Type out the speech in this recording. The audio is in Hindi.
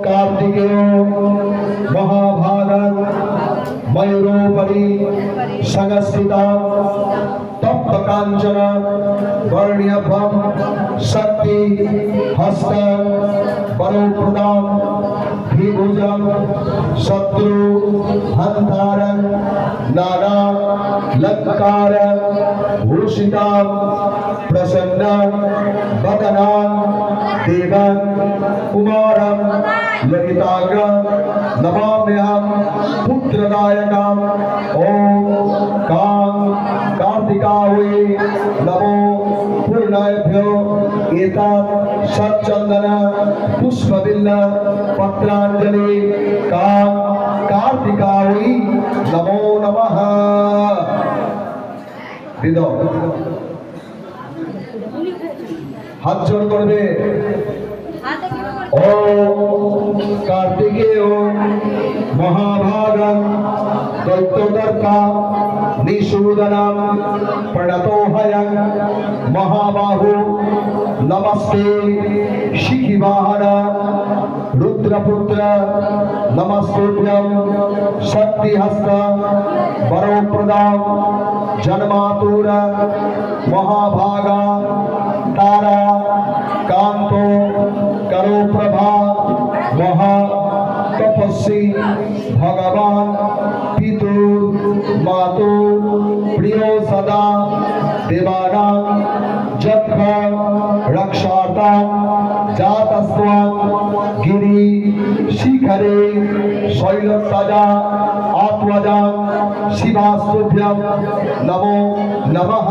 कार्तिकेय महाभागं मयूरोपरि संस्थिता तप्त कांचन वर्ण्यभं शक्ति हस्त परोप्रदां भीभुजं शत्रु हंतारं नाना लंकार भूषितां प्रसन्न वदनां देवं कुमारं ललिताग्रं नमाम्यहं पुत्रदायकं ओम कां कार्तिकायै नमो पूर्णाभ्यो एतत् सच्चंदन पुष्पबिल्ल पत्रांजलि कां कार्तिकायै नमो नमः। हाथ जोड़ करबे ओम कार्तिकेय महाभागं दैत्यदर्पा निषूदनं प्रणतोऽहं महाबाहु नमस्ते शिखिवाहन रुद्रपुत्र नमस्तुभ्यं शक्तिहस्त वरोप्रदां जन्मातुर महाभागा तारा कांतो करो प्रभा महा तपस्वी भगवान पितु मातु प्रियो सदा देवाना जत्थ रक्षाता जातस्त्वं गिरि शिखरे शैलसजा आत्मजा शिवास्तुभ्यं नमो नमः।